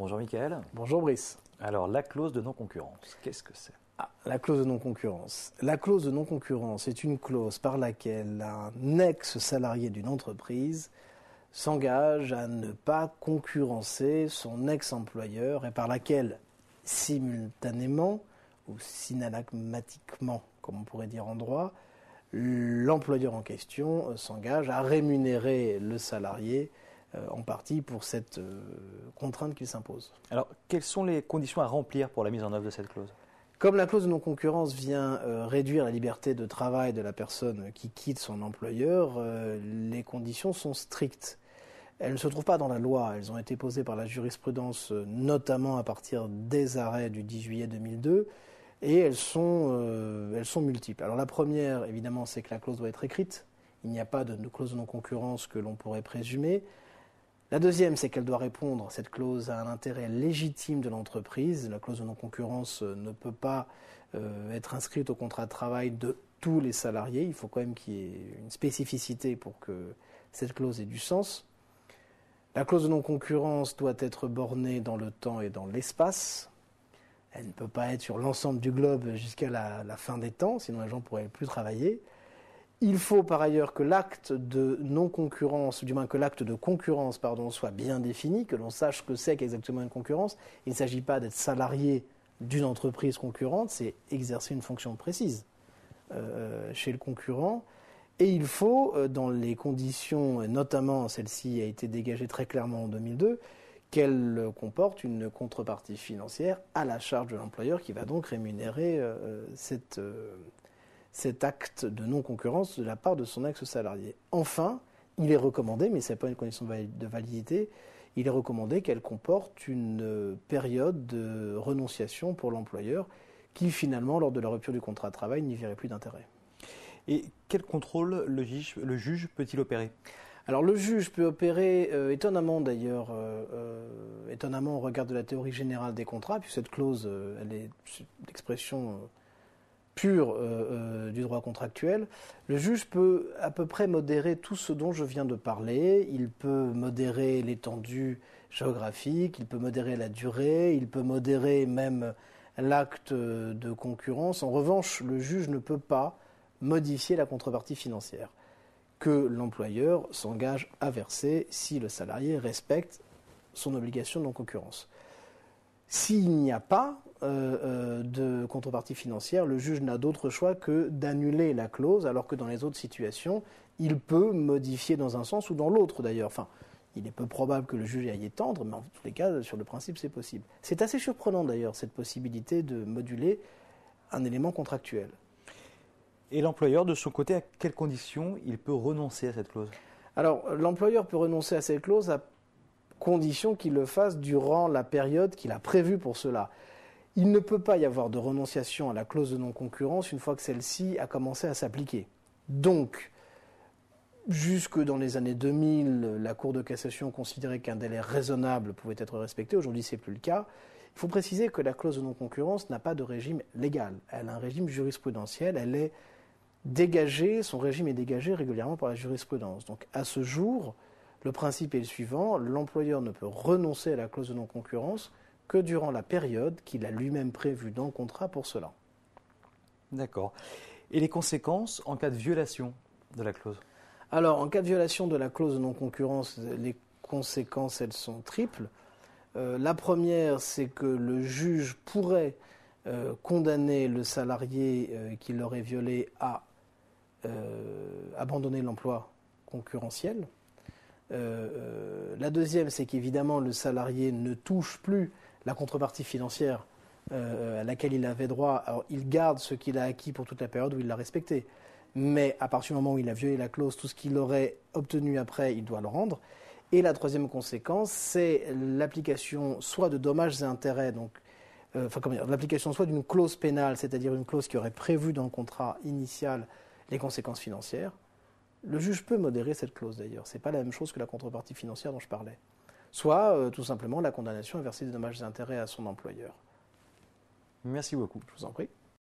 Bonjour Mickaël. Bonjour Brice. Alors, la clause de non-concurrence, qu'est-ce que c'est ? La clause de non-concurrence. La clause de non-concurrence est une clause par laquelle un ex-salarié d'une entreprise s'engage à ne pas concurrencer son ex-employeur et par laquelle, simultanément ou synalagmatiquement, comme on pourrait dire en droit, l'employeur en question s'engage à rémunérer le salarié en partie pour cette contrainte qu'il s'impose. Alors, quelles sont les conditions à remplir pour la mise en œuvre de cette clause ? Comme la clause de non-concurrence vient réduire la liberté de travail de la personne qui quitte son employeur, les conditions sont strictes. Elles ne se trouvent pas dans la loi, elles ont été posées par la jurisprudence, notamment à partir des arrêts du 10 juillet 2002, et elles sont multiples. Alors la première, évidemment, c'est que la clause doit être écrite. Il n'y a pas de clause de non-concurrence que l'on pourrait présumer. La deuxième, c'est qu'elle doit répondre, cette clause, à un intérêt légitime de l'entreprise. La clause de non-concurrence ne peut pas être inscrite au contrat de travail de tous les salariés. Il faut quand même qu'il y ait une spécificité pour que cette clause ait du sens. La clause de non-concurrence doit être bornée dans le temps et dans l'espace. Elle ne peut pas être sur l'ensemble du globe jusqu'à la fin des temps, sinon les gens ne pourraient plus travailler. Il faut par ailleurs que l'acte de non-concurrence, ou du moins que l'acte de concurrence, soit bien défini, que l'on sache ce que c'est qu'exactement une concurrence. Il ne s'agit pas d'être salarié d'une entreprise concurrente, c'est exercer une fonction précise chez le concurrent. Et il faut, dans les conditions, notamment celle-ci a été dégagée très clairement en 2002, qu'elle comporte une contrepartie financière à la charge de l'employeur qui va donc rémunérer cet acte de non-concurrence de la part de son ex-salarié. Enfin, il est recommandé, mais ce n'est pas une condition de validité, il est recommandé qu'elle comporte une période de renonciation pour l'employeur qui finalement, lors de la rupture du contrat de travail, n'y verrait plus d'intérêt. Et quel contrôle le juge peut-il opérer ? Alors le juge peut opérer, étonnamment d'ailleurs, étonnamment au regard de la théorie générale des contrats, puisque cette clause, elle est l'expression pure du droit contractuel. Le juge peut à peu près modérer tout ce dont je viens de parler. Il peut modérer l'étendue géographique, il peut modérer la durée, il peut modérer même l'acte de concurrence. En revanche, le juge ne peut pas modifier la contrepartie financière que l'employeur s'engage à verser si le salarié respecte son obligation de non-concurrence. S'il n'y a pas de contrepartie financière, le juge n'a d'autre choix que d'annuler la clause, alors que dans les autres situations, il peut modifier dans un sens ou dans l'autre d'ailleurs. Enfin, il est peu probable que le juge aille étendre, mais en tous les cas, sur le principe, c'est possible. C'est assez surprenant d'ailleurs, cette possibilité de moduler un élément contractuel. Et l'employeur, de son côté, à quelles conditions il peut renoncer à cette clause ? Alors, l'employeur peut renoncer à cette clause à condition qu'il le fasse durant la période qu'il a prévue pour cela. Il ne peut pas y avoir de renonciation à la clause de non-concurrence une fois que celle-ci a commencé à s'appliquer. Donc, jusque dans les années 2000, la Cour de cassation considérait qu'un délai raisonnable pouvait être respecté. Aujourd'hui, ce n'est plus le cas. Il faut préciser que la clause de non-concurrence n'a pas de régime légal. Elle a un régime jurisprudentiel. Elle est dégagée, son régime est dégagé régulièrement par la jurisprudence. Donc, à ce jour, le principe est le suivant, l'employeur ne peut renoncer à la clause de non-concurrence que durant la période qu'il a lui-même prévue dans le contrat pour cela. D'accord. Et les conséquences en cas de violation de la clause ? Alors, en cas de violation de la clause de non-concurrence, les conséquences, elles sont triples. La première, c'est que le juge pourrait condamner le salarié qui l'aurait violé à abandonner l'emploi concurrentiel. La deuxième, c'est qu'évidemment le salarié ne touche plus la contrepartie financière à laquelle il avait droit. Alors, il garde ce qu'il a acquis pour toute la période où il l'a respecté. Mais à partir du moment où il a violé la clause, tout ce qu'il aurait obtenu après, il doit le rendre. Et la troisième conséquence, c'est l'application soit de dommages et intérêts, donc l'application soit d'une clause pénale, c'est-à-dire une clause qui aurait prévu dans le contrat initial les conséquences financières. Le juge peut modérer cette clause d'ailleurs. Ce n'est pas la même chose que la contrepartie financière dont je parlais. Soit tout simplement la condamnation à verser des dommages et intérêts à son employeur. Merci beaucoup. Je vous en prie.